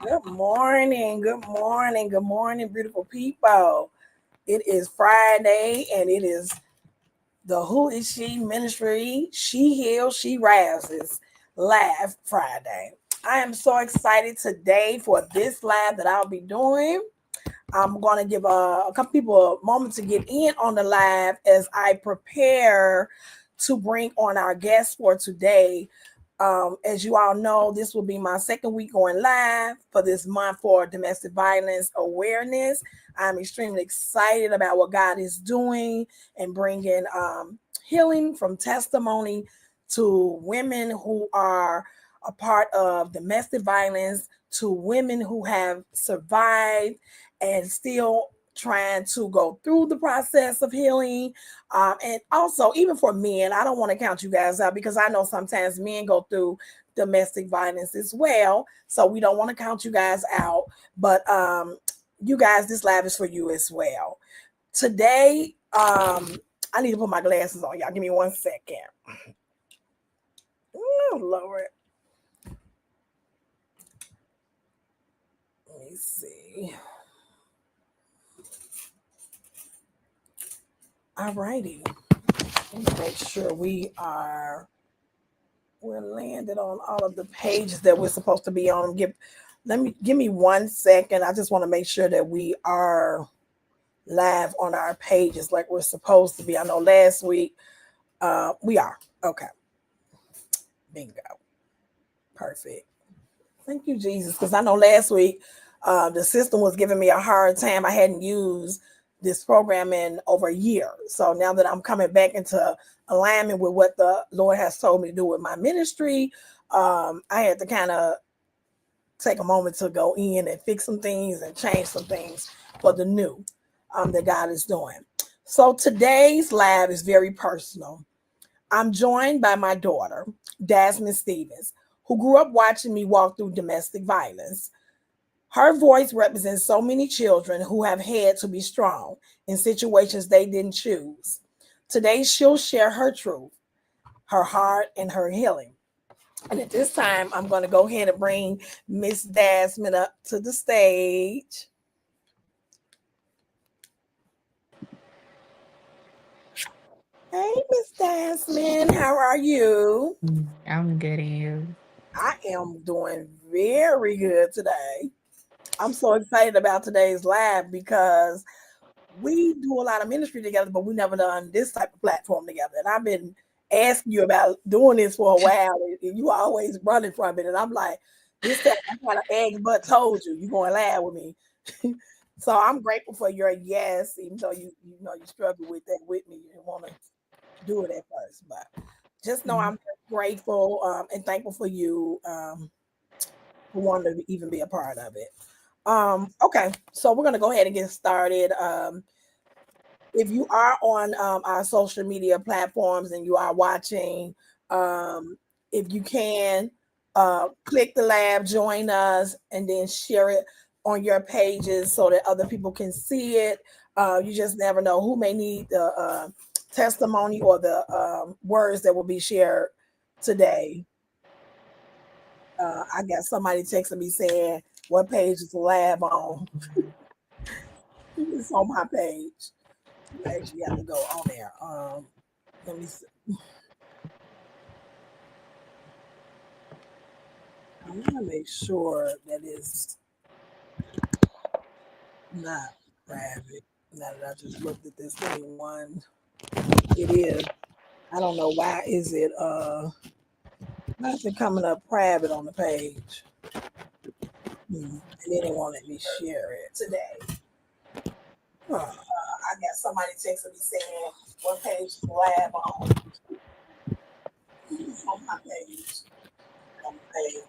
Good morning, good morning, good morning, beautiful people. It is Friday and it is the Who Is She Ministry. She Heals, She Rises Live Friday. I am so excited today for this live that I'll be doing. I'm going to give a couple people a moment to get in on the live as I prepare to bring on our guest for today. As you all know, this will be my second week going live for this month for domestic violence awareness. I'm extremely excited about what God is doing and bringing healing from testimony to women who are a part of domestic violence, to women who have survived and still trying to go through the process of healing. And also, even for men, I don't want to count you guys out because I know sometimes men go through domestic violence as well. So we don't want to count you guys out. But you guys, this live is for you as well. Today, I need to put my glasses on. Y'all give me 1 second. Oh, Lord. Let me see. All righty. Make sure we're landed on all of the pages that we're supposed to be on. Give me 1 second. I just want to make sure that we are live on our pages like we're supposed to be. I know last week we are. Okay. Bingo. Perfect. Thank you, Jesus. Because I know last week the system was giving me a hard time. I hadn't used this program in over a year. So now that I'm coming back into alignment with what the Lord has told me to do with my ministry, I had to kind of take a moment to go in and fix some things and change some things for the new that God is doing. So today's live is very personal. I'm joined by my daughter, Dasmine Stevens, who grew up watching me walk through domestic violence. Her voice represents so many children who have had to be strong in situations they didn't choose. Today, she'll share her truth, her heart, and her healing. And at this time, I'm going to go ahead and bring Miss Dasmine up to the stage. Hey, Miss Dasmine, how are you? I'm good in you. I am doing very good today. I'm so excited about today's live because we do a lot of ministry together, but we never done this type of platform together. And I've been asking you about doing this for a while, and you always running from it. And I'm like, this time I kind of asked, but told you going live with me. So I'm grateful for your yes, even though you struggle with that with me. You didn't want to do it at first, but just know I'm grateful and thankful for you for wanting to even be a part of it. Okay, so we're gonna go ahead and get started. If you are on our social media platforms and you are watching, um, if you can click the lab, join us, and then share it on your pages so that other people can see it. You just never know who may need the testimony or the words that will be shared today. I got somebody texting me saying, "What page is the lab on?" It's on my page. You actually have to go on there. Let me see. I'm gonna make sure that it's not private. Now that I just looked at this thing one, it is. I don't know why is it coming up private on the page? And they didn't want to let me share it today. I got somebody texting me saying, "What page is the lab on?" It's on my page. On the page,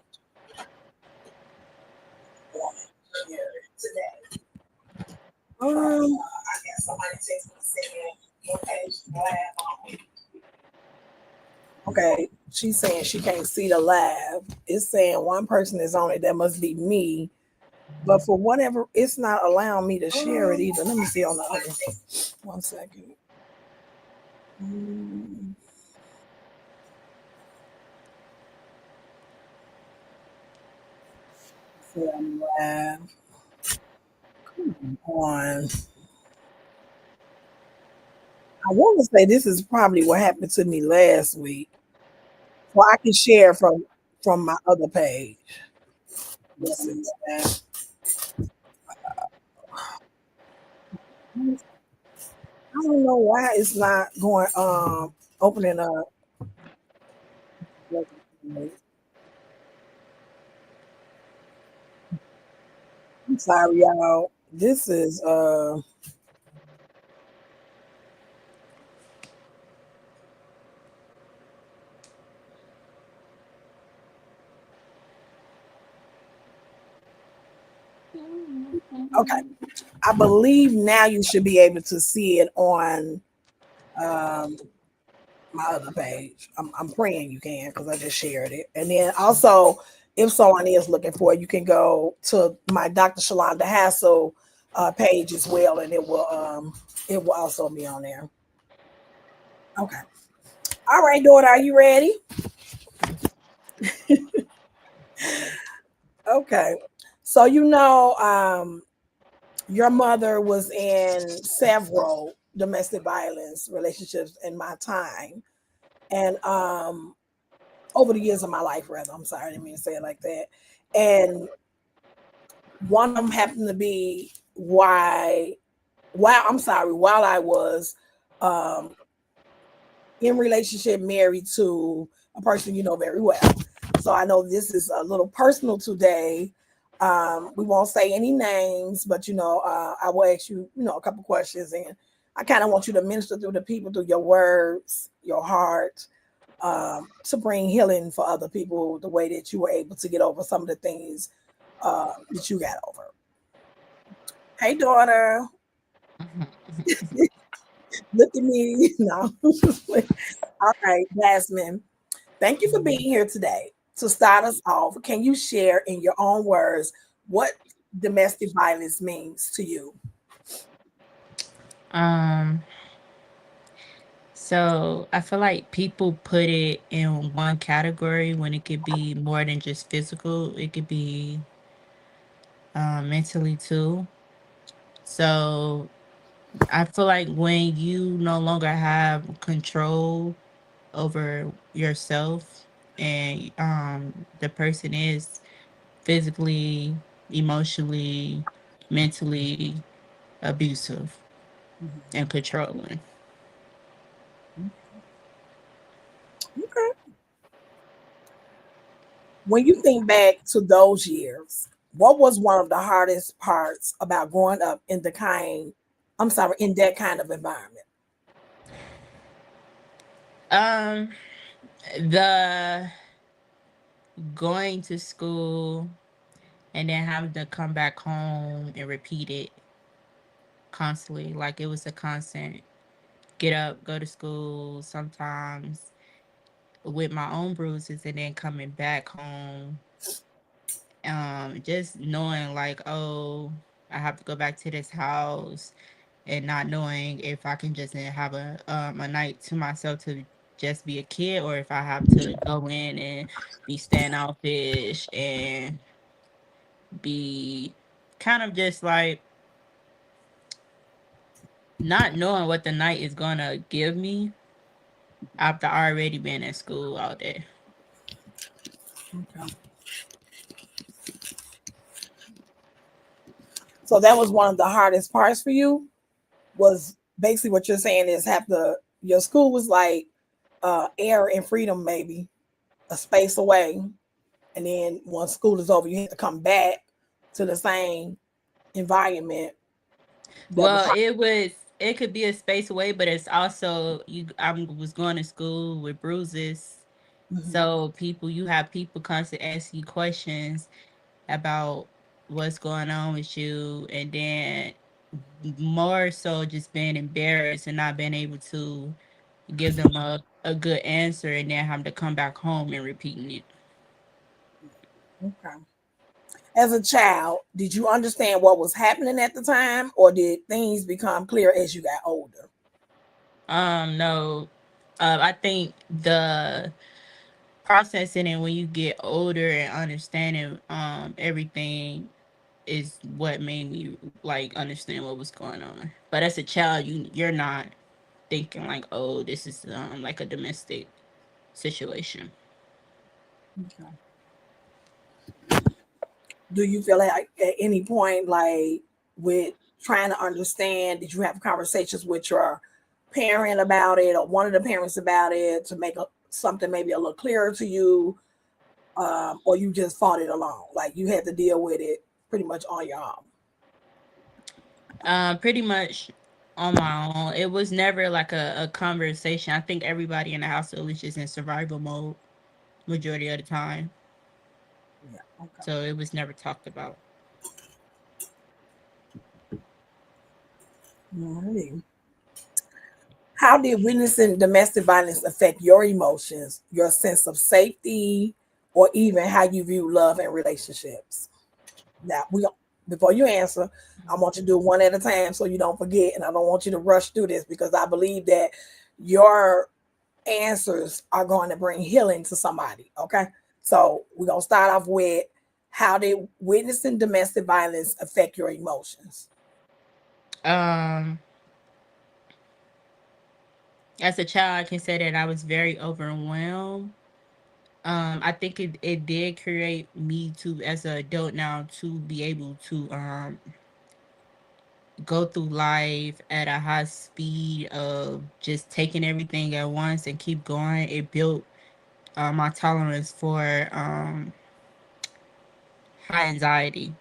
want to share it today. I got somebody texting me saying, "What page is the lab on?" Okay, she's saying she can't see the live. It's saying one person is on it. That must be me. But for whatever, it's not allowing me to share it either. Let me see on the other. 1 second. Mm, Yeah, come on. I want to say this is probably what happened to me last week. Well, I can share from my other page. Let's see that. I don't know why it's not going opening up. I'm sorry, y'all. This is okay. I believe now you should be able to see it on um my other page. I'm praying you can because I just shared it. And then also, if someone is looking for it, you can go to my Dr. Shalonda Hassel page as well, and it will also be on there. Okay. All right, daughter, are you ready? Okay. So your mother was in several domestic violence relationships in my time. And over the years of my life, rather. I'm sorry, I didn't mean to say it like that. And one of them happened to be while I was um, in relationship, married to a person you know very well. So I know this is a little personal today. We won't say any names, but I will ask you, a couple questions, and I kind of want you to minister through the people through your words, your heart, to bring healing for other people the way that you were able to get over some of the things that you got over. Hey, daughter, look at me. No. All right, Jasmine, thank you for being here today. To start us off, can you share in your own words what domestic violence means to you? Um, so I feel like people put it in one category when it could be more than just physical. It could be mentally too. So I feel like when you no longer have control over yourself and the person is physically, emotionally, mentally abusive and controlling. Okay. When you think back to those years, what was one of the hardest parts about growing up in that kind of environment? Um, the going to school and then having to come back home and repeat it constantly. Like it was a constant get up, go to school, sometimes with my own bruises and then coming back home. Just knowing like, oh, I have to go back to this house and not knowing if I can just have a night to myself to just be a kid or if I have to go in and be standoffish and be kind of just like not knowing what the night is gonna give me after already being in school all day. Okay. So that was one of the hardest parts for you. Was basically what you're saying is have to your school was like air and freedom, maybe a space away, and then once school is over, you have to come back to the same environment that was Well, hot. it could be a space away, but it's also I was going to school with bruises. Mhm. So you have people constantly ask you questions about what's going on with you, and then more so just being embarrassed and not being able to give them a good answer and then having to come back home and repeating it. Okay. As a child, did you understand what was happening at the time, or did things become clear as you got older? No, I think the processing it when you get older and understanding everything is what made me like understand what was going on. But as a child, you're not thinking like, oh, this is like a domestic situation. Okay. Do you feel like at any point, like with trying to understand, did you have conversations with your parent about it or one of the parents about it to make something maybe a little clearer to you? Or you just fought it alone? Like you had to deal with it pretty much on your own? Pretty much on my own. It was never like a conversation. I think everybody in the household was just in survival mode majority of the time. Yeah. Okay. So it was never talked about. Alrighty. How did witnessing domestic violence affect your emotions, your sense of safety, or even how you view love and relationships? Now, before you answer, I want you to do one at a time so you don't forget, and I don't want you to rush through this because I believe that your answers are going to bring healing to somebody. Okay, so we're gonna start off with how did witnessing domestic violence affect your emotions? Um, as a child, I can say that I was very overwhelmed. I think it did create me to, as an adult now, to be able to go through life at a high speed of just taking everything at once and keep going. It built my tolerance for high anxiety,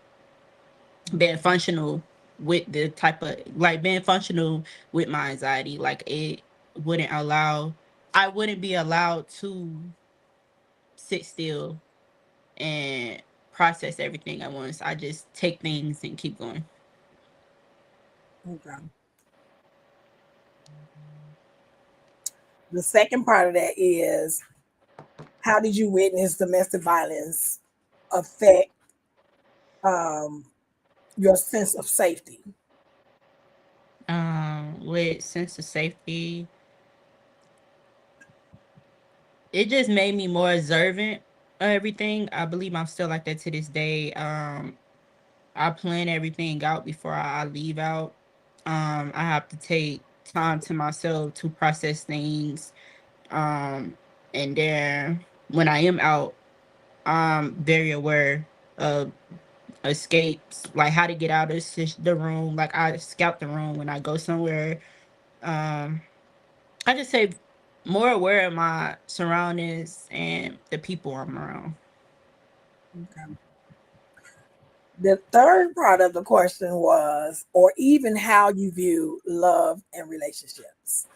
being functional with the type of like being functional with my anxiety. Like it wouldn't allow, I wouldn't be allowed to sit still and process everything at once. I just take things and keep going. Okay. The second part of that is how did you witness domestic violence affect um, your sense of safety? With sense of safety, it just made me more observant of everything. I believe I'm still like that to this day. I plan everything out before I leave out. I have to take time to myself to process things. Um, and then when I am out, I'm very aware of escapes, like how to get out of the room. Like I scout the room when I go somewhere. Um, I just say more aware of my surroundings and the people I'm around. Okay. The third part of the question was, or even how you view love and relationships.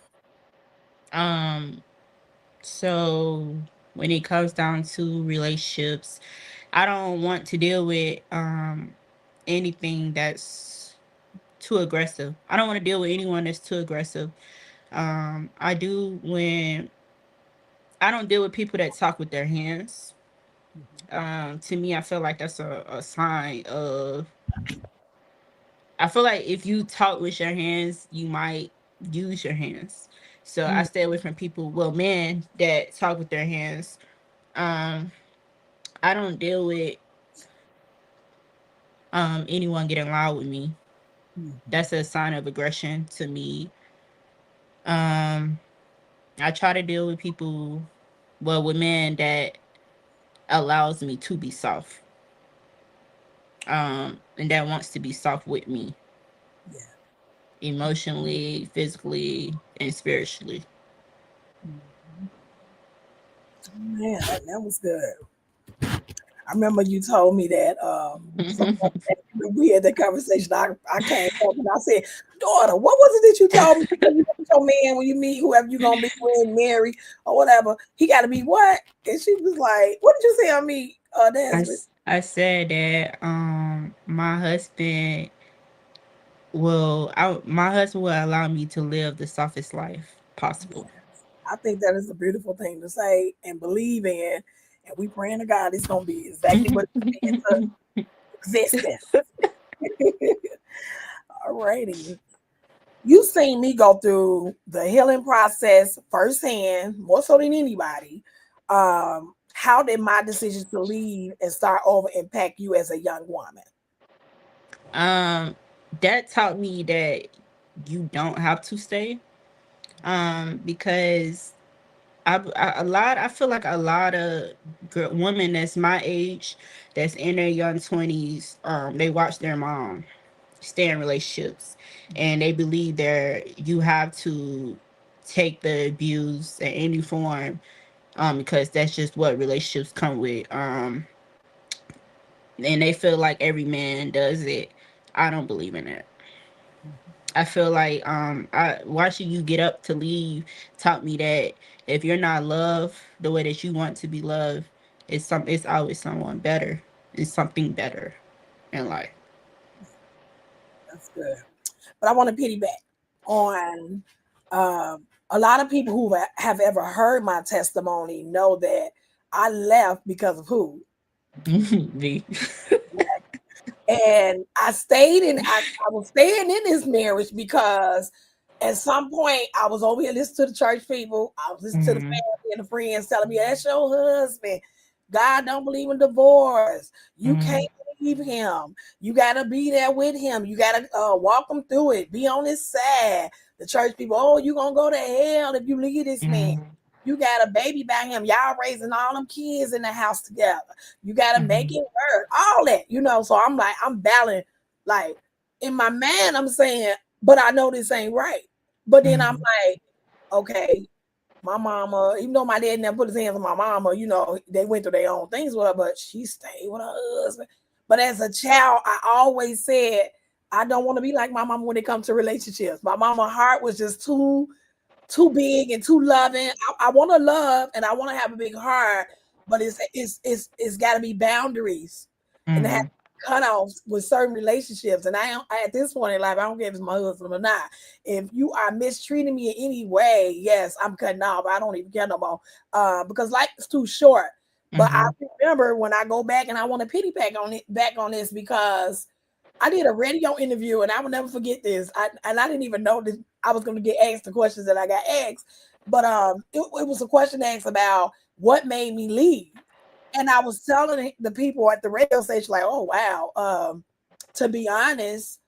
Um, so when it comes down to relationships, I don't want to deal with anything that's too aggressive. I don't want to deal with anyone that's too aggressive. I do when I don't deal with people that talk with their hands. Mhm. To me, I feel like that's a sign of. I feel like if you talk with your hands, you might use your hands. So I Mm, stay away from people. Well, men that talk with their hands. Um, I don't deal with anyone getting loud with me. mhm. That's a sign of aggression to me. Um, I try to deal with people, well, with men that allows me to be soft. And that wants to be soft with me, Yeah. emotionally, physically, and spiritually. Mhm. Man, that was good. I remember you told me that some we had that conversation. I came up and I said, daughter, what was it that you told me? You look at your man when you meet whoever you're gonna be with, marry or whatever, he gotta be what? And she was like, what did you say on me, Desmond? I said that my husband will allow me to live the softest life possible. Yes. I think that is a beautiful thing to say and believe in. And we praying to God it's gonna be exactly what it's into existence. Alrighty. You seen me go through the healing process firsthand, more so than anybody. Um, how did my decision to leave and start over impact you as a young woman? That taught me that you don't have to stay. Because I feel like a lot of women that's my age, that's in their young 20s, they watch their mom stay in relationships, and they believe that you have to take the abuse in any form, because that's just what relationships come with. And they feel like every man does it. I don't believe in it. I feel like I watching you get up to leave taught me that if you're not loved the way that you want to be loved, it's always someone better. It's something better in life. That's good. But I want to piggyback on a lot of people who have ever heard my testimony know that I left because of who? Me. And I stayed in, I was staying in this marriage because at some point I was over here listening to the church people, I was listening to the Mhm. family and the friends telling me, that's your husband. God don't believe in divorce. You can't Mhm. leave him. You got to be there with him. You got to walk him through it. Be on his side. The church people, oh, you going to go to hell if you leave this man. Mhm. You got a baby by him. Y'all raising all them kids in the house together. You got to make Mhm. it work. All that, you know. So I'm like, I'm battling. Like in my mind, I'm saying, but I know this ain't right. But then I'm Mhm. like, okay, my mama, even though my dad never put his hands on my mama, you know, they went through their own things with her, but she stayed with her husband. But as a child, I always said, I don't want to be like my mama when it comes to relationships. My mama heart was just too big and too loving. I want to love and I want to have a big heart, but it's got to be boundaries and it has Mhm. cutoffs with certain relationships. And at this point in life, I don't care if it's my husband or not. If you are mistreating me in any way, yes, I'm cutting off. I don't even care no more because life is too short. But I Mhm. remember when I go back and I want to pity back on this because I did a radio interview and I will never forget this. I didn't even know that I was going to get asked the questions that I got asked, but it was a question asked about what made me leave, and I was telling the people at the radio station like, "Oh wow, to be honest,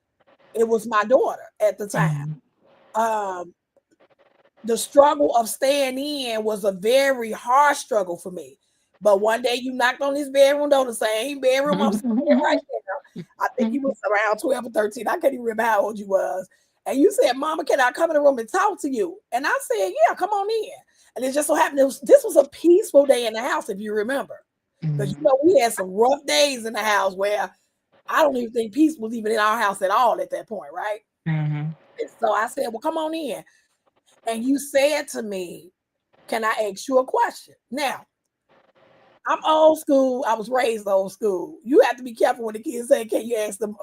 it was my daughter at the time. Mhm. Um, the struggle of staying in was a very hard struggle for me. But one day you knocked on this bedroom door, the same bedroom I'm sitting in right now. I think you was around 12 or 13. I can't even remember how old you was. And you said, Mama, can I come in the room and talk to you? And I said, yeah, come on in. And it just so happened this was a peaceful day in the house, if you remember. Because you Mhm. know, we had some rough days in the house where I don't even think peace was even in our house at all at that point, right? Mhm. And so I said, well, come on in. And you said to me, can I ask you a question? Now, I'm old school. I was raised old school. You have to be careful when the kids say, can you ask them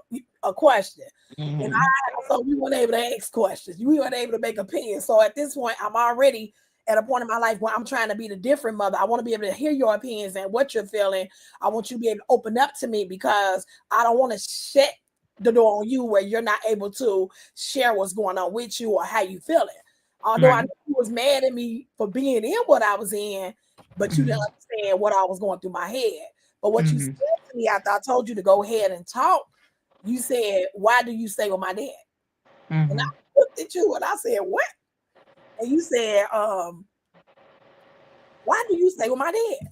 a question? And Mhm. so we weren't able to ask questions. We weren't able to make opinions. So at this point, I'm already at a point in my life where I'm trying to be the different mother. I want to be able to hear your opinions and what you're feeling. I want you to be able to open up to me because I don't want to shut the door on you where you're not able to share what's going on with you or how you feeling. Although I Right. know you was mad at me for being in what I was in, but you didn't Mhm. understand what I was going through my head. But what you said Mhm. to me after I told you to go ahead and talk, you said, why do you stay with my dad? And I Mhm. looked at you and I said, what? And you said, why do you stay with my dad?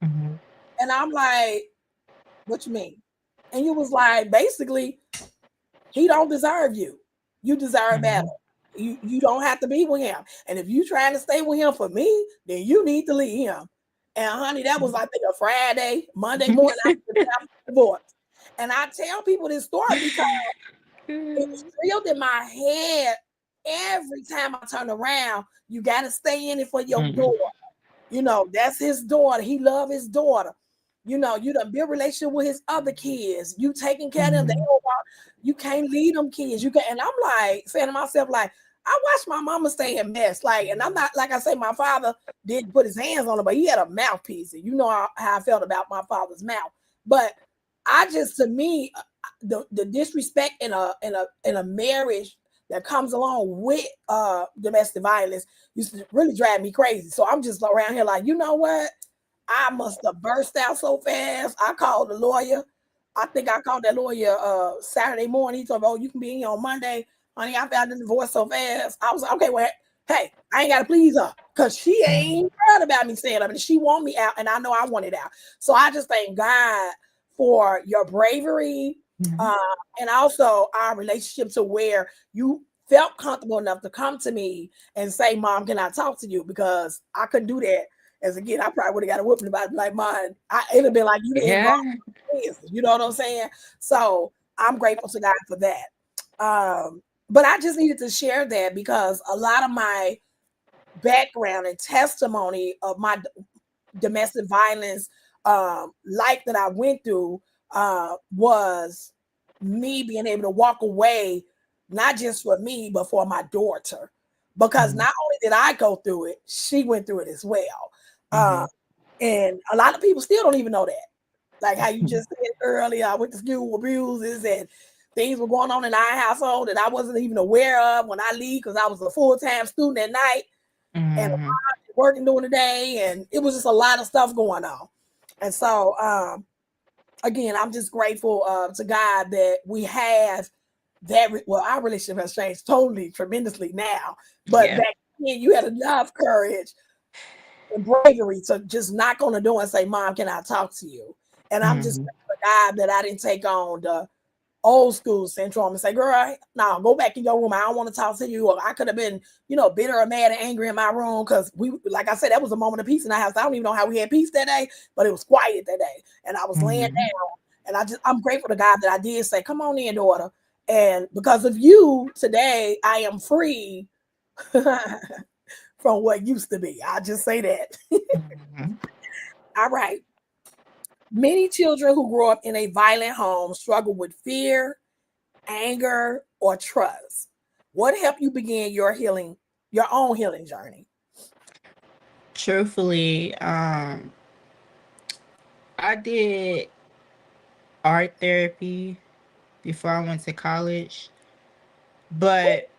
Mhm. And I'm like, what you mean? And you was like, basically, he don't deserve you. You deserve better. Mhm. You don't have to be with him. And if you trying to stay with him for me, then you need to leave him. And honey, that was I think a Friday, Monday morning after the divorce. And I tell people this story because it was drilled in my head every time I turn around. You got to stay in it for your Mhm. daughter. You know, that's his daughter. He love his daughter. You know, you done build relationship with his other kids. You taking care of them. They Mhm. don't want, you can't lead them kids. You can, and I'm like saying to myself, like, I watched my mama stay in mess. Like, and I'm not like I say, my father didn't put his hands on her, but he had a mouthpiece. And you know how I felt about my father's mouth. But I just to me, the disrespect in a marriage that comes along with domestic violence used to really drive me crazy. So I'm just around here like, you know what? I must have burst out so fast. I called the lawyer. I think I called that lawyer Saturday morning. He told me, "Oh, you can be in here on Monday." Honey, I found the divorce so fast. I was like, okay, well, hey, I ain't gotta please her because she ain't proud about me staying up and she want me out, and I know I want it out. So I just thank God for your bravery, Mhm. uh, and also our relationship to where you felt comfortable enough to come to me and say, "Mom, can I talk to you?" Because I couldn't do that as a kid. I probably would have got a whooping about it, like mine. It'd have been like you didn't involve Yeah. business. You know what I'm saying? So I'm grateful to God for that. But I just needed to share that because a lot of my background and testimony of my domestic violence life that I went through was me being able to walk away, not just for me, but for my daughter. Because Mhm. not only did I go through it, she went through it as well. Uh, Mhm. and a lot of people still don't even know that. Like how you just said earlier, I went to school with bruises and things were going on in our household that I wasn't even aware of when I leave because I was a full-time student at night and Mhm. working during the day, and it was just a lot of stuff going on. And so, again, I'm just grateful to God that we have that. Well, our relationship has changed totally, tremendously now, but Yeah. back then you had enough courage and bravery to just knock on the door and say, "Mom, can I talk to you?" And I'm just Mhm. grateful to God that I didn't take on the old school syndrome and say, "Girl, now go back in your room. I don't want to talk to you." Or I could have been, bitter or mad and angry in my room because like I said, that was a moment of peace in our house. I don't even know how we had peace that day, but it was quiet that day. And I was laying Mhm. down, and I'm grateful to God that I did say, "Come on in, daughter." And because of you, today I am free from what used to be. I just say that. Mhm. All right. Many children who grow up in a violent home struggle with fear, anger, or trust. What helped you begin your own healing journey? Truthfully, I did art therapy before I went to college, but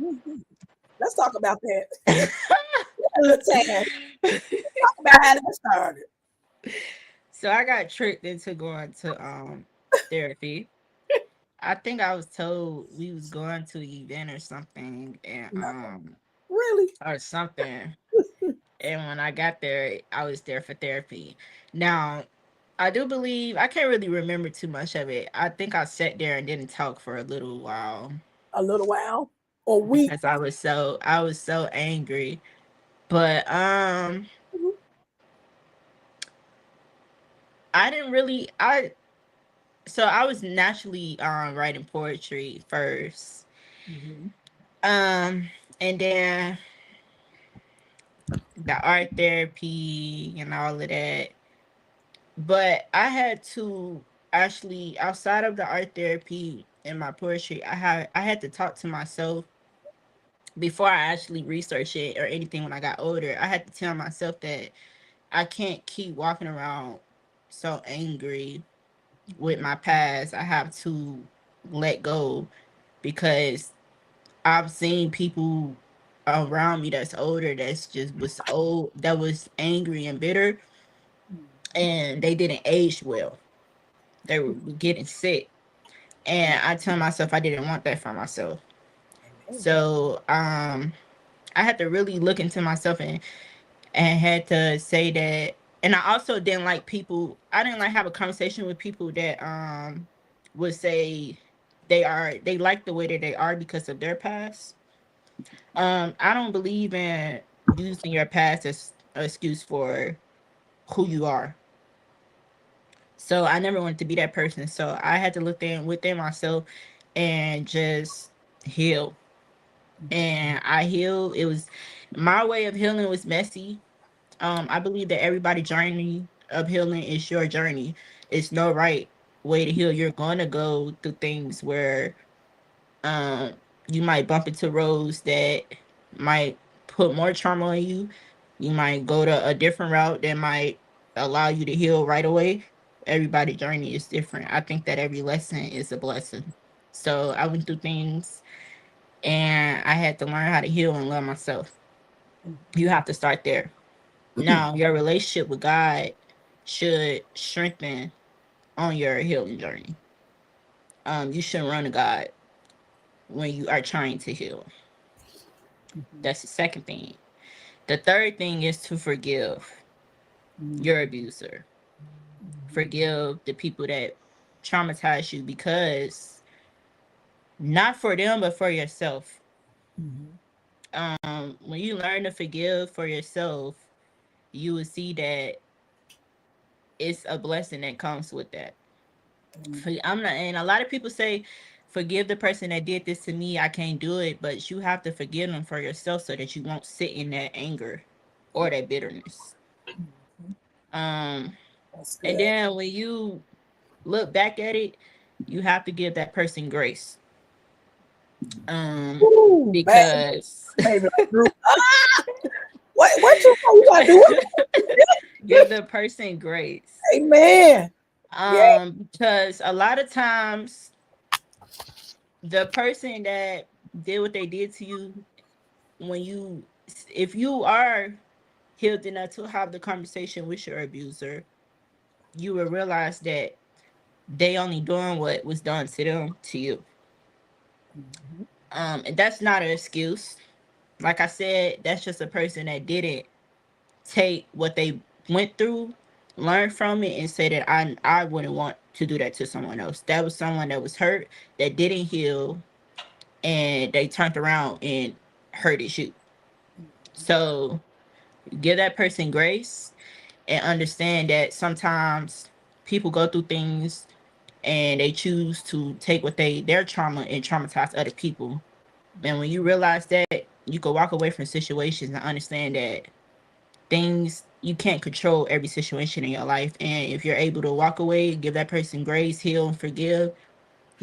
Mhm. Let's talk about that. A little time. Talk about how that started. so I got tricked into going to therapy. I think I was told we was going to an event or something, and No, really? or something. And when I got there, I was there for therapy. Now, I do believe I can't really remember too much of it. I think I sat there and didn't talk for a little while A little while or week? because I was so angry. But Mhm. I didn't really I so I was naturally writing poetry first. Mhm. Um and then the art therapy and all of that. But I had to actually outside of the art therapy and my poetry, I had to talk to myself before I actually researched it or anything when I got older. I had to tell myself that I can't keep walking around so angry with my past. I have to let go because I've seen people around me that's older that's just was old that was angry and bitter and they didn't age well. They were getting sick. And I tell myself I didn't want that for myself. Amen. So I had to really look into myself and had to say that. And I also didn't like people. I didn't like have a conversation with people that would say they like the way that they are because of their past. I don't believe in using your past as an excuse for who you are. So I never wanted to be that person. So I had to look within myself and just heal. And I healed. It was my way of healing was messy. I believe that everybody journey of healing is your journey. It's no right way to heal. You're gonna go through things where um you might bump into roads that might put more trauma on you. You might go to a different route that might allow you to heal right away. Everybody's journey is different. I think that every lesson is a blessing. So I went through things and I had to learn how to heal and love myself. You have to start there. Now, your relationship with God should strengthen on your healing journey. You shouldn't run to God when you are trying to heal. That's the second thing. The third thing is to forgive your abuser. Forgive the people that traumatize you, because not for them, but for yourself. When you learn to forgive for yourself, you will see that it's a blessing that comes with that. I'm not, and a lot of people say, forgive the person that did this to me. I can't do it, but you have to forgive them for yourself so that you won't sit in that anger or that bitterness. Um, That's and good. then when you look back at it, you have to give that person grace. Ooh, Because baby, like Drew. What you say? You gotta do it. give the person grace. Amen. Yeah. Because a lot of times the person that did what they did to you, when you, if you are healed enough to have the conversation with your abuser, you will realize that they only doing what was done to them to you. And that's not an excuse. Like I said, that's just a person that didn't take what they went through, learn from it, and say that I wouldn't want to do that to someone else. That was someone that was hurt, that didn't heal, and they turned around and hurted you. So give that person grace and understand that sometimes people go through things and they choose to take what their trauma and traumatize other people. And when you realize that, you can walk away from situations and understand that things, you can't control every situation in your life. And if you're able to walk away, give that person grace, heal, and forgive,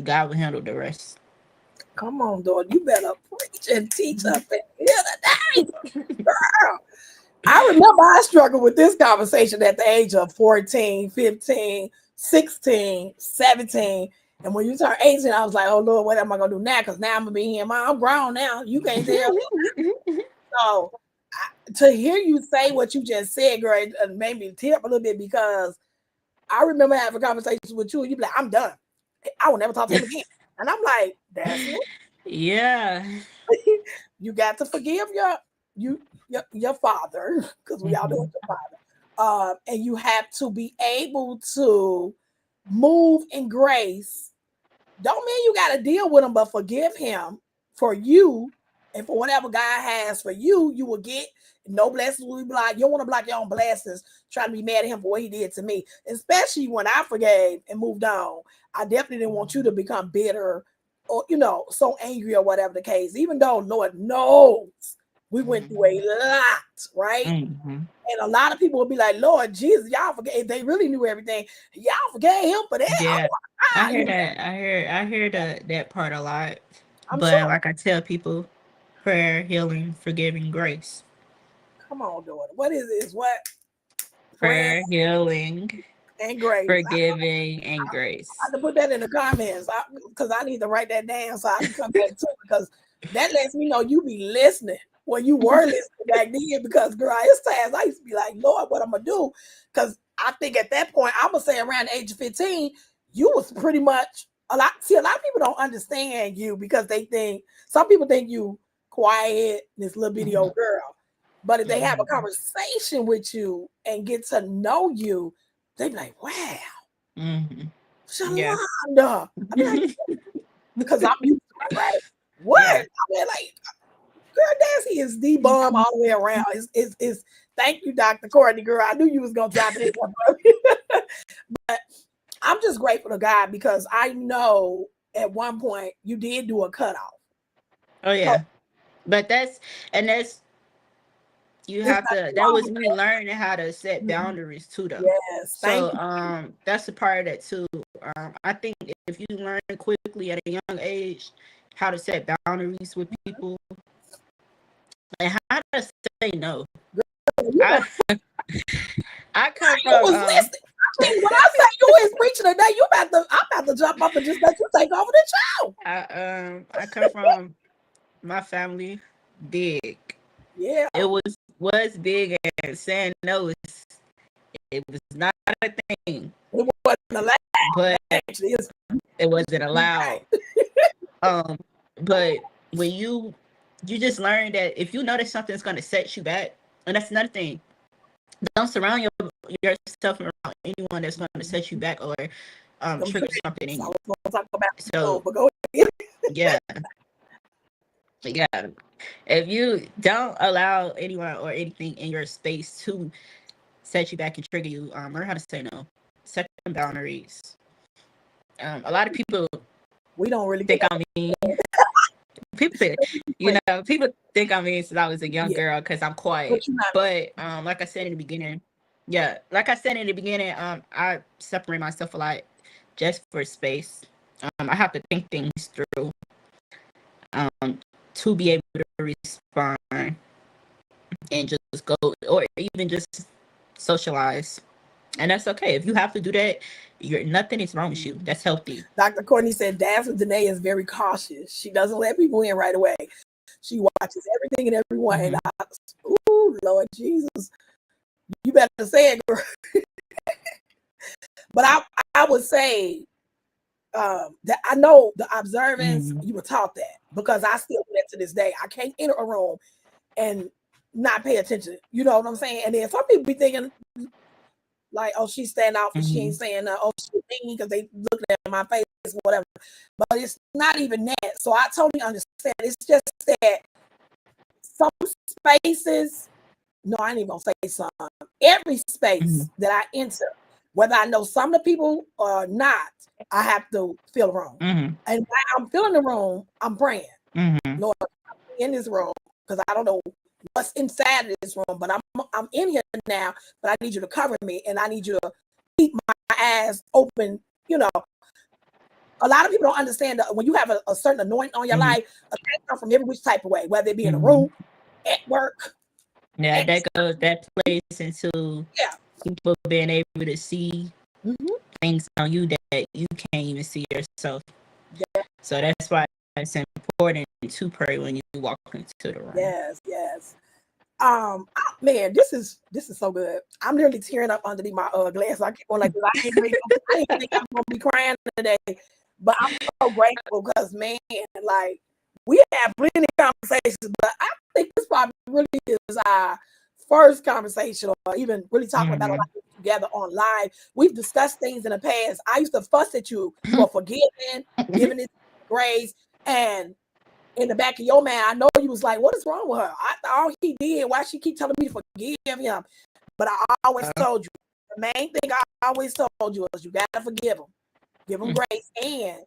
God will handle the rest. Come on, daughter. You better preach and teach up in here today, girl. I remember I struggled with this conversation at the age of 14, 15, 16, 17. And when you turn 18, I was like, oh, Lord, what am I going to do now? Because now I'm going to be here. I'm grown now. You can't tell me. So to hear you say what you just said, girl, it made me tear up a little bit, because I remember having conversations with you and you be like, I'm done. I will never talk to him again. And I'm like, that's it. Yeah. You got to forgive your father, because we all know Mhm. it's your father. And you have to be able to move in grace. Don't mean you got to deal with him, but forgive him for you, and for whatever God has for you, you will get. No blessings will be blocked. You don't want to block your own blessings trying to be mad at him for what he did to me, especially when I forgave and moved on. I definitely didn't want you to become bitter or, so angry or whatever the case, even though Lord knows we went through a lot, right? Mhm. And a lot of people will be like, Lord Jesus, y'all forgave. If they really knew everything, y'all forgave him for that. Yeah. Oh I my God. hear that. I hear that part a lot. I'm sure. But like I tell people, prayer, healing, forgiving, grace. Come on, daughter. What is this? What? Prayer Prayer, healing, and grace. forgiving, and I grace. have to put that in the comments, because I need to write that down so I can come back to it, because that lets me know you be listening when you were listening back then. Because, girl, it's times I used to be like, Lord, what I'm going to do? Because I think at that point, I'm going to say around the age of 15, you was pretty much a lot. See, a lot of people don't understand you, because they think, some people think you quiet, this little bitty Mhm. old girl. But if they have a Mhm. conversation with you and get to know you, they be like, wow, Mhm. Yeah. Shalonda. I mean, like, because I'm used to it, right? What? Yeah. I mean, like, girl, Nancy is the bomb all the way around. It's thank you, Dr. Courtney, girl. I knew you was gonna drop it in. But I'm just grateful to God, because I know at one point you did do a cutoff. Oh So yeah. But that's you it's have to, nothing that wrong was with me learning how to set that. Mhm. boundaries too though. Yes, thank So you. that's a part of that too. I think if you learn quickly at a young age how to set boundaries with people and how to say no. You I better, I come you from was listening. I mean, when I say you is preaching today, I'm about to jump up and just let you take over the show. I come from my family big. Yeah. It was was big and saying no, it was not a thing. It wasn't allowed. But Actually, it's it wasn't right. allowed. But when you just learn that if you know that something's gonna set you back, and that's another thing, don't surround yourself around anyone that's gonna set you back or trigger something in I you. was going to talk about So but go ahead. yeah, yeah. If you don't allow anyone or anything in your space to set you back and trigger you, learn how to say no. Set them boundaries. A lot of people We don't really think I'm mean. People think, people think I'm mean since I was a young girl because I'm quiet. But like I said in the beginning, I separate myself a lot just for space. I have to think things through to be able to respond and just go, or even just socialize. And that's okay. If you have to do that, nothing is wrong with you. That's healthy. Dr. Courtney said, Dance with Danae is very cautious. She doesn't let people in right away. She watches everything and everyone. Mm-hmm. And ooh, Lord Jesus, you better say it, girl. But I would say that I know the observance, you were taught that, because I still do that to this day. I can't enter a room and not pay attention. You know what I'm saying? And then some people be thinking, like, oh, she's standing out for she ain't saying, oh, she's mean because they looking at my face, whatever. But it's not even that. So I totally understand. It's just that some spaces, no, I ain't even gonna say some. Every space that I enter, whether I know some of the people or not, I have to feel the room. And when I'm feeling the room, I'm praying. Lord, I'm in this room because I don't know what's inside of this room, but I'm in here now, but I need you to cover me and I need you to keep my eyes open. You know, a lot of people don't understand that when you have a certain anointing on your life, attacks come from every which type of way, whether it be in a room, at work. Yeah, that plays into people being able to see things on you that you can't even see yourself. Yeah. So that's why it's important to pray when you walk into the room. Yes. Man, this is so good. I'm literally tearing up underneath my glass. I keep on like, I didn't think I'm gonna be crying today, but I'm so grateful because, man, like, we have plenty of conversations, but I think this probably really is our first conversation, or even really talking about a lot of things together on live. We've discussed things in the past. I used to fuss at you for forgiving, giving it grace, and in the back of your mind, I know you was like, what is wrong with her? All he did, why she keep telling me to forgive him? But I always told you, the main thing I always told you was you got to forgive him. Give him grace. And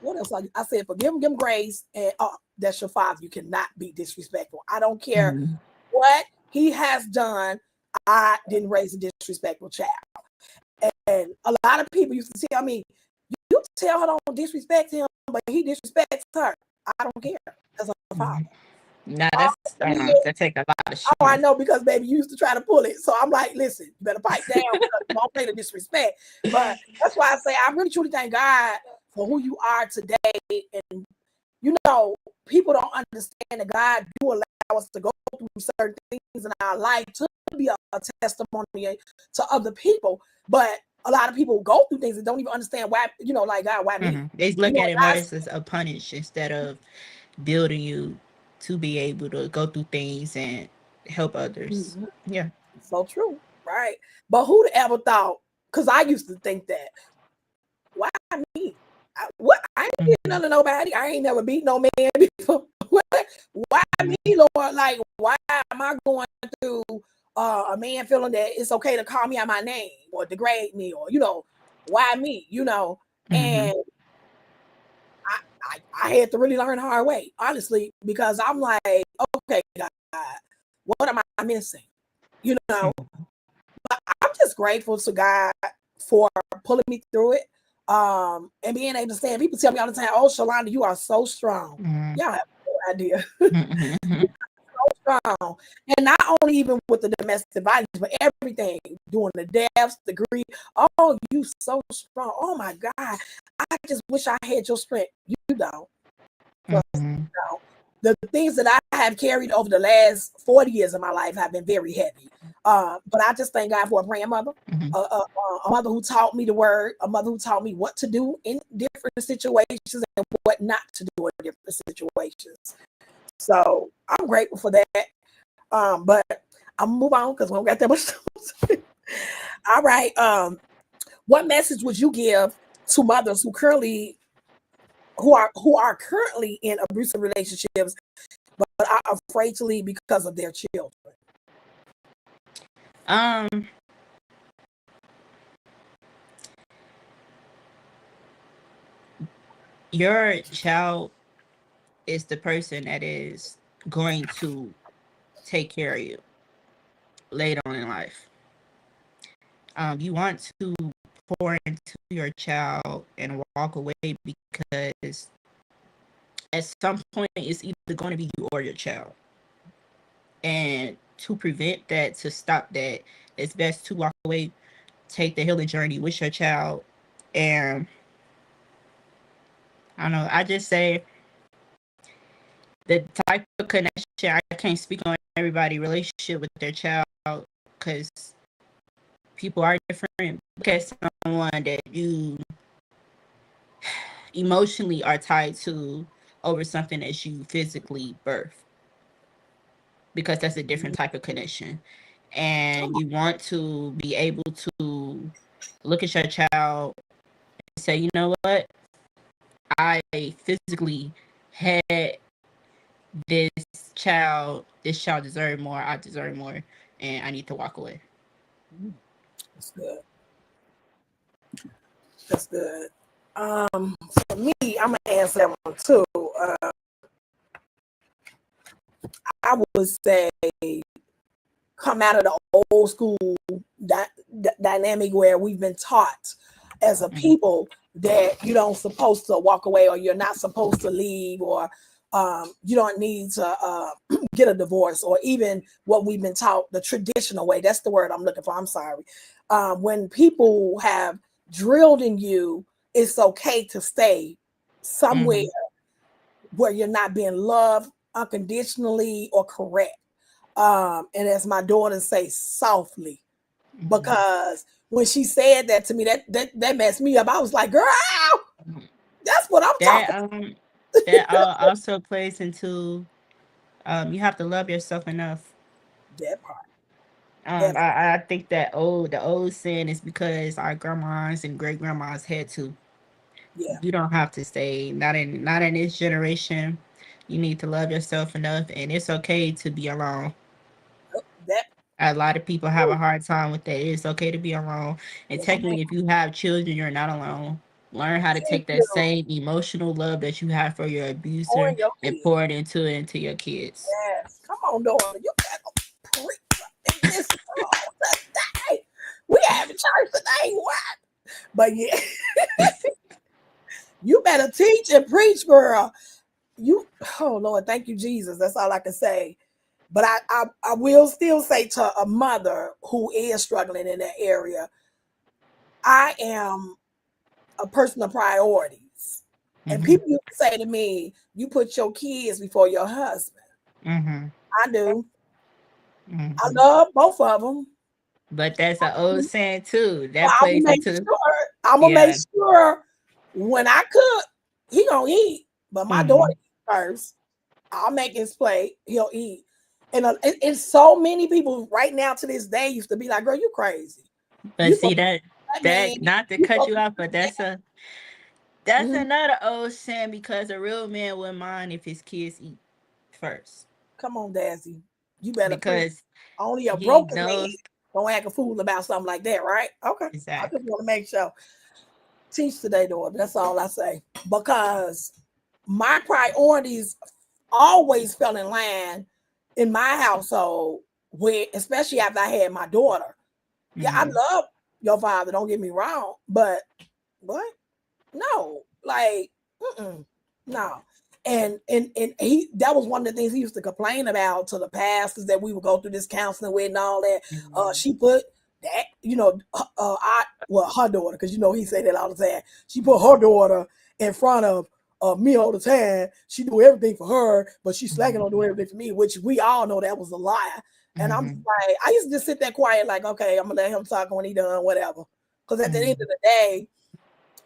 what else? I said, forgive him, give him grace. And that's your father. You cannot be disrespectful. I don't care what he has done. I didn't raise a disrespectful child. And a lot of people used to tell me, you tell her don't disrespect him, but he disrespects her. I don't care. That's a father. No, that take a lot of strength. Oh, I know, because baby, you used to try to pull it. So I'm like, listen, you better pipe down because you won't play the disrespect. But that's why I say I really truly thank God for who you are today. And people don't understand that God do allow us to go through certain things in our life to be a testimony to other people. But a lot of people go through things and don't even understand why, like, God, why me? They look at it more as a punish instead of building you to be able to go through things and help others. Yeah. So true. Right. But who'd ever thought, because I used to think that, why me? I ain't getting none of nobody. I ain't never beat no man before. Why me, Lord? Like, why am I going through a man feeling that it's okay to call me out my name or degrade me, or why me? And I had to really learn the hard way, honestly, because I'm like, okay, God, what am I missing? But I'm just grateful to God for pulling me through it. And being able to stand. People tell me all the time, oh, Shalonda, you are so strong. Y'all have no idea. So strong. And not only even with the domestic violence, but everything, doing the deaths, the grief. Oh, you so strong. Oh my God. I just wish I had your strength. You don't. The things that I have carried over the last 40 years of my life have been very heavy. But I just thank God for a praying mother, Mhm. a mother who taught me the word, a mother who taught me what to do in different situations and what not to do in different situations. So I'm grateful for that. But I'm gonna move on because we don't got that much time. All right. What message would you give to mothers who are currently in abusive relationships but are afraid to leave because of their children? Um, your child is the person that is going to take care of you later on in life. You want to pour into your child and walk away because at some point it's either going to be you or your child. And to prevent that, to stop that, it's best to walk away, take the healing journey with your child. And I don't know, I just say the type of connection, I can't speak on everybody relationship with their child because people are different. Look at someone that you emotionally are tied to over something that you physically birth, because that's a different type of connection. And you want to be able to look at your child and say, you know what, I physically had this this child deserved more, I deserve more, and I need to walk away. That's good. That's good. For me, I'm gonna answer that one too. I would say come out of the old school dynamic where we've been taught as a Mhm. people that you don't supposed to walk away, or you're not supposed to leave, or you don't need to get a divorce, or even what we've been taught the traditional way. That's the word I'm looking for. I'm sorry. When people have drilled in you, it's okay to stay somewhere Mhm. where you're not being loved unconditionally or correct. And as my daughter say, softly, Mhm. because when she said that to me, that messed me up. I was like, girl, Mhm. that's what I'm That talking that also plays into, you have to love yourself enough. about. That part. That part. I think that the old saying is because our grandmas and great grandmas had to. Yeah. You don't have to stay. Not in this generation. You need to love yourself enough, and it's okay to be alone. That. A lot of people have a hard time with that. It's okay to be alone. And Yes, ma'am. technically, if you have children, you're not alone. Learn how to Thank take that you. same emotional love that you have for your abuser On your and kid. pour it into your kids. Yes. Come on, daughter. You gotta preach in this world today. We having church today. What? But yeah, you better teach and preach, girl. You, oh Lord, thank you, Jesus. That's all I can say. But I will still say to a mother who is struggling in that area, I am a person of priorities. And Mhm. people used to say to me, you put your kids before your husband. Mhm. I do. I Mhm. love both of them. But that's an old saying too. But That I'm gonna plays make into, sure. I'm gonna make yeah. sure when I cook, he gonna eat. But my daughter Mhm. eat first. I'll make his plate. He'll eat. And so many people right now to this day used to be like, "Girl, you crazy? But You see supposed to that that man? that not to You cut supposed you to off, but that's Mhm. another old saying, because a real man wouldn't mind if his kids eat first, Come on, Dazzy. You better preach. because Only a he broken man knows don't act a fool about something like that, right? Okay. I just exactly. want to make sure. Teach today, daughter. That's all I say. Because my priorities always fell in line in my household, where especially after I had my daughter. Yeah, I Mhm. love your father, don't get me wrong, but what? No, like, no. And he that was one of the things he used to complain about to the pastors that we would go through this counseling with and all that. Mhm. She put that, I well her daughter, because he said that all the time. She put her daughter in front of me all the time. She do everything for her, but she's slacking on doing everything for me, which we all know that was a lie. And I'm Mhm. like, I used to just sit there quiet, like, okay, I'm gonna let him talk when he done, whatever. Because at the end of Mhm. the day,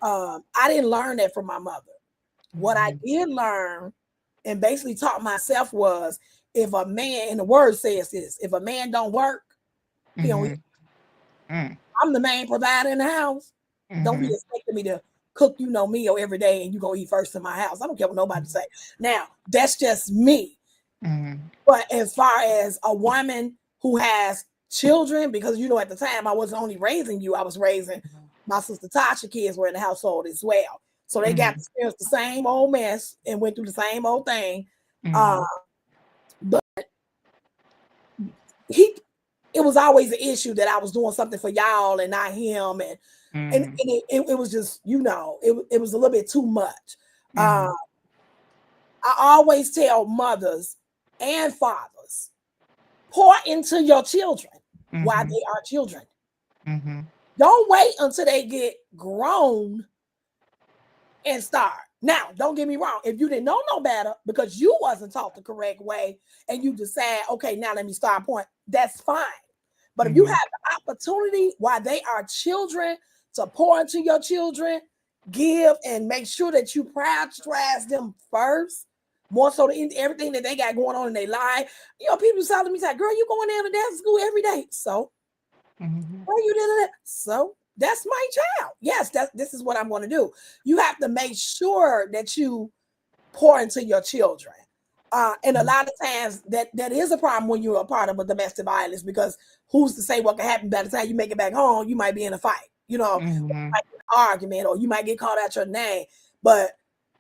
I didn't learn that from my mother. What I Mhm. did learn and basically taught myself was if a man, and the word says this, if a man don't work, he don't eat. Mhm. Mm. I'm the main provider in the house. Don't be Mhm. expecting me to cook you no meal every day and you gonna eat first in my house. I don't care what nobody say. Now, that's just me. Mhm. But as far as a woman who has children, because at the time I wasn't only raising you, I was raising my sister Tasha kids were in the household as well. So they got to Mhm. experience the same old mess and went through the same old thing. Uh, Mhm. but he it was always an issue that I was doing something for y'all and not him. And Mhm. it was just, it was a little bit too much. Uh, Mhm. I always tell mothers and fathers, pour into your children while Mhm. they are children. Mhm. Don't wait until they get grown and start. Now, don't get me wrong. If you didn't know no better because you wasn't taught the correct way and you decide, okay, now let me start point, that's fine. But if you Mhm. have the opportunity while they are children to pour into your children, give and make sure that you prioritize them first, more so than everything that they got going on in their life. People telling me, like, girl, you going down to dance school every day. So Mhm. why you did it? So that's my child. Yes, this is what I'm going to do. You have to make sure that you pour into your children. And a lot of times that is a problem when you're a part of a domestic violence because who's to say what can happen by the time you make it back home? You might be in a fight, Mhm. like an argument, or you might get called out your name. But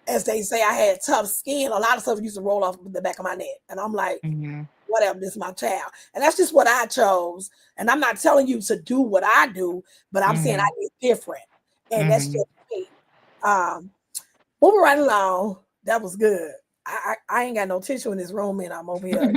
as they say, I had tough skin. A lot of stuff used to roll off the back of my neck, and I'm like, Mhm. whatever, this is my child. And that's just what I chose. And I'm not telling you to do what I do, but I'm saying I Mhm. did different. And that's Mhm. just me. Um, Moving right along, that was good. I ain't got no tissue in this room and I'm over here.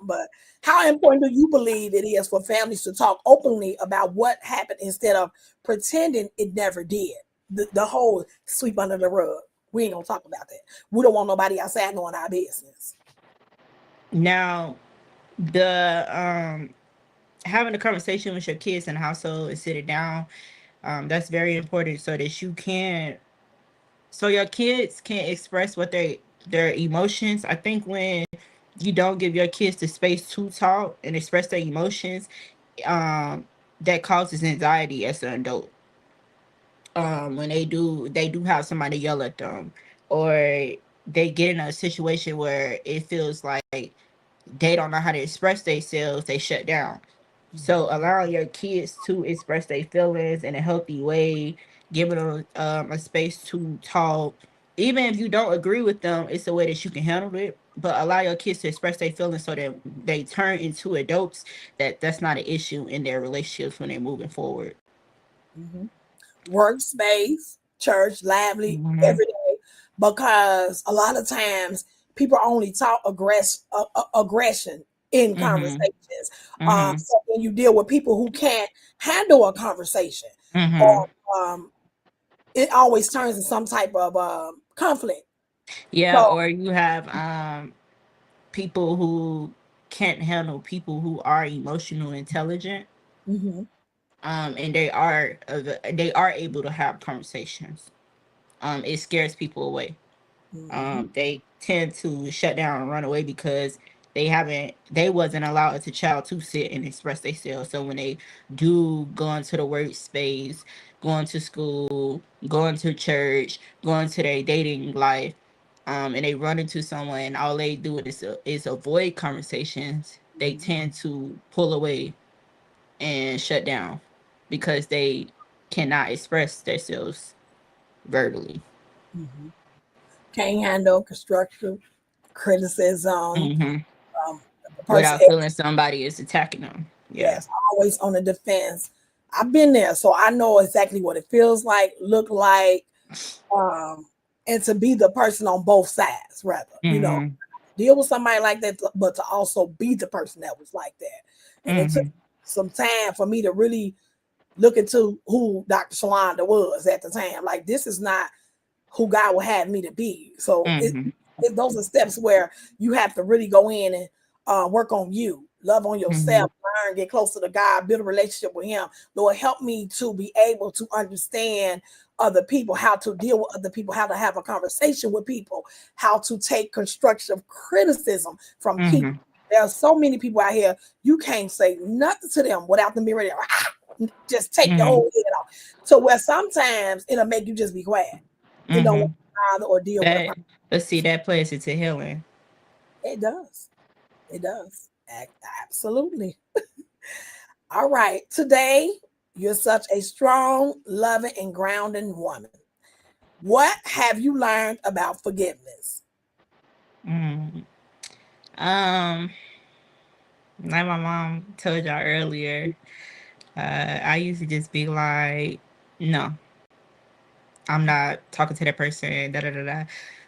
But how important do you believe it is for families to talk openly about what happened instead of pretending it never did? The whole sweep under the rug. We ain't gonna talk about that. We don't want nobody outside knowing our business. Now, the having a conversation with your kids in the household and sitting down, that's very important so that so your kids can express what their emotions. I think when you don't give your kids the space to talk and express their emotions, um, that causes anxiety as an adult. When they do have somebody yell at them, or they get in a situation where it feels like they don't know how to express themselves, they shut down. So allowing your kids to express their feelings in a healthy way, giving them a space to talk, even if you don't agree with them, it's a way that you can handle it. But allow your kids to express their feelings so that they turn into adults. That's not an issue in their relationships when they're moving forward. Mhm. Workspace, church, lively, Mm-hmm. every day, because a lot of times people only talk aggression in Mm-hmm. conversations. Mm-hmm. So when you deal with people who can't handle a conversation, Mm-hmm. or it always turns into some type of conflict. Yeah, So, or you have people who can't handle people who are emotional intelligent, mhm, and they are able to have conversations. It scares people away. mhm, They tend to shut down and run away because they wasn't allowed as a child to sit and express themselves. So when they do go into the workspace, going to school, going to church, going to their dating life, and they run into someone and all they do is avoid conversations, they mhm, tend to pull away and shut down because they cannot express themselves verbally. mhm. Can't handle constructive criticism. Hmm. The person, Without feeling somebody is attacking them. Yeah. yes, always on the defense. I've been there, so I know exactly what it feels like, look like, um, and to be the person on both sides, rather, Hmm. deal with somebody like that, but to also be the person that was like that. And it took Hmm. some time for me to really look into who Dr. Shalonda was at the time. Like, this is not who God will have me to be. So Mm-hmm. those are steps where you have to really go in and work on you, love on Mm-hmm. yourself, learn, get closer to God, build a relationship with Him. Lord, help me to be able to understand other people, how to deal with other people, how to have a conversation with people, how to take constructive criticism from people. Mm-hmm. There are so many people out here, you can't say nothing to them without them being ready to just take your Mm-hmm. whole head off. So where sometimes it'll make you just be quiet and don't Mm-hmm. want to bother or deal with a That person. let's see that plays into healing. It does. It does. Absolutely. All right. Today, you're such a strong, loving, and grounding woman. What have you learned about forgiveness? Mm. Um, like my mom told y'all earlier, I used to just be like, no, I'm not talking to that person, da da da da.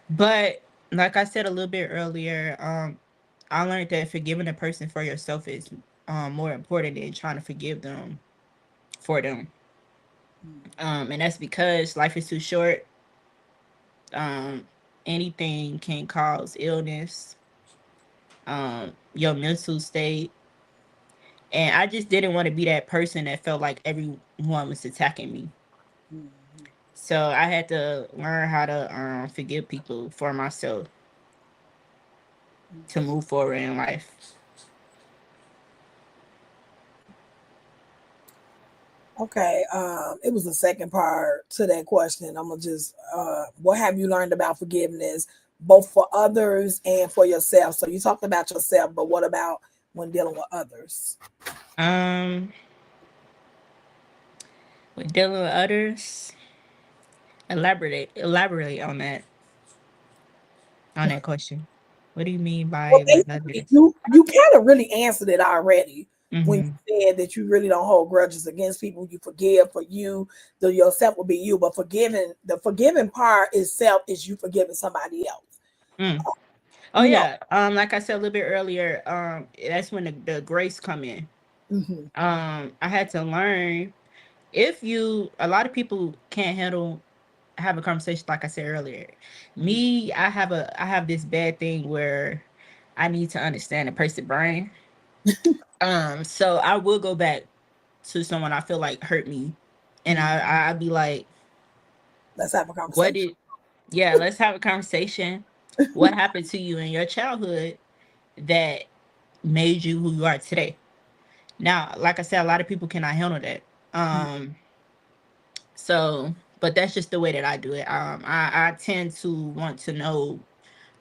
But like I said a little bit earlier, I learned that forgiving a person for yourself is more important than trying to forgive them for them. And that's because life is too short. Um, anything can cause illness, your mental state. And I just didn't want to be that person that felt like everyone was attacking me. Mhm. So I had to learn how to forgive people for myself to move forward in life. Okay. It was the second part to that question. I'm gonna just what have you learned about forgiveness, both for others and for yourself? So you talked about yourself, but what about when dealing with others? Um, with dealing with others, elaborate on that question. What do you mean Well, by with basically, others? you kind of really answered it already when Mm-hmm. you said that you really don't hold grudges against people. You forgive for you, though yourself will be you. But forgiving, the forgiving part itself is you forgiving somebody else. Mm. Oh You know. yeah. Like I said a little bit earlier, that's when the grace come in. Hmm. I had to learn if you a lot of people can't handle have a conversation like I said earlier. Me, I have this bad thing where I need to understand a person's brain. So I will go back to someone I feel like hurt me, and Hmm. I'd be like, Let's have a "What conversation. did? Yeah, let's have a conversation. What happened to you in your childhood that made you who you are today?" Now, like I said, a lot of people cannot handle that. Um, but that's just the way that I do it. I tend to want to know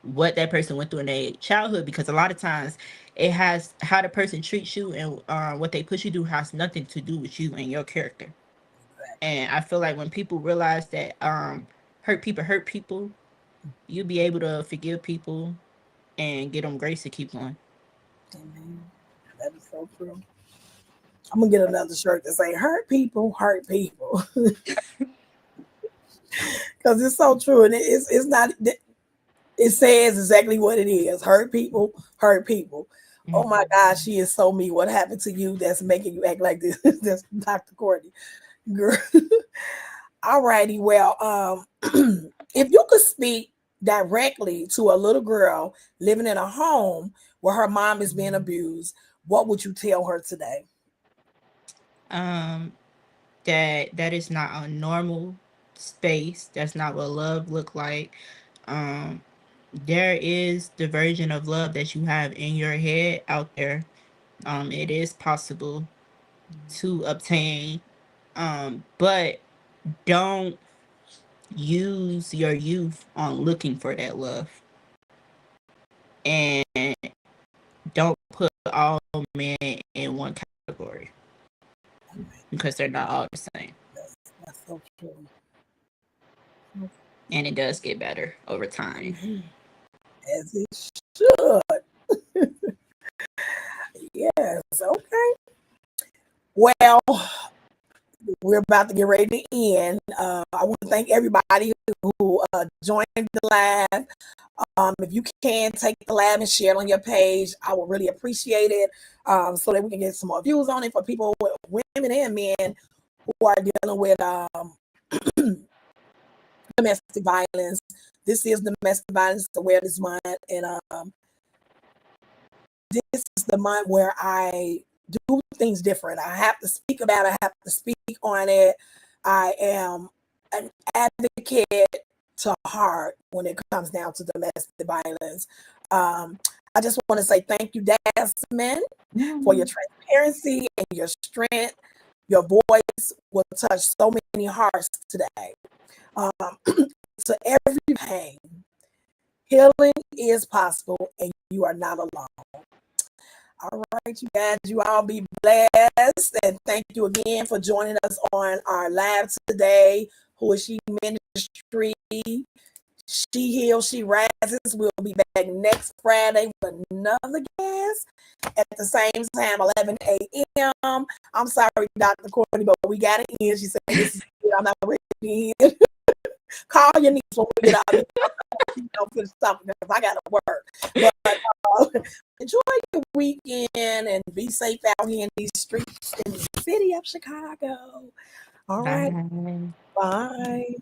what that person went through in their childhood because a lot of times it has how the person treats you and what they push you through has nothing to do with you and your character. And I feel like when people realize that hurt people, you'll be able to forgive people and get them grace to keep going. Amen. That is so true. I'm gonna get another shirt that say hurt people," because it's so true, and it's not. It says exactly what it is. Hurt people, hurt people. Oh Mhm. my gosh, she is so me. What happened to you that's making you act like this? That's Dr. Courtney. Girl. All righty. Well, if you could speak directly to a little girl living in a home where her mom is being abused, what would you tell her today? Um, that is not a normal space. That's not what love look like. Um, there is the version of love that you have in your head out there. It is possible to obtain. But don't use your youth on looking for that love. And don't put all men in one category because they're not all the same. That's so true. And it does get better over time. Mhm. As it should. Yes. Okay. Well, we're about to get ready to end. I want to thank everybody who joined the live. If you can take the live and share it on your page, I would really appreciate it, so that we can get some more views on it for people, women and men, who are dealing with domestic violence. This is Domestic Violence Awareness Month, and this is the month where I do things different. I have to speak about it. I have to speak on it. I am an advocate to heart when it comes down to domestic violence. I just want to say thank you, Dasman, for your transparency and your strength. Your voice will touch so many hearts today. To every pain, healing is possible, and you are not alone. All right, you guys, you all be blessed. And thank you again for joining us on our live today. Who is She Ministry? She Heals, She Rises. We'll be back next Friday with another guest at the same time, 11 a.m. I'm sorry, Dr. Courtney, but we got to end. She said, this is it. I'm not ready to end. Call your niece when we get out. Finish something because I got to work. But enjoy your weekend and be safe out here in these streets in the city of Chicago. All right. Bye. Bye.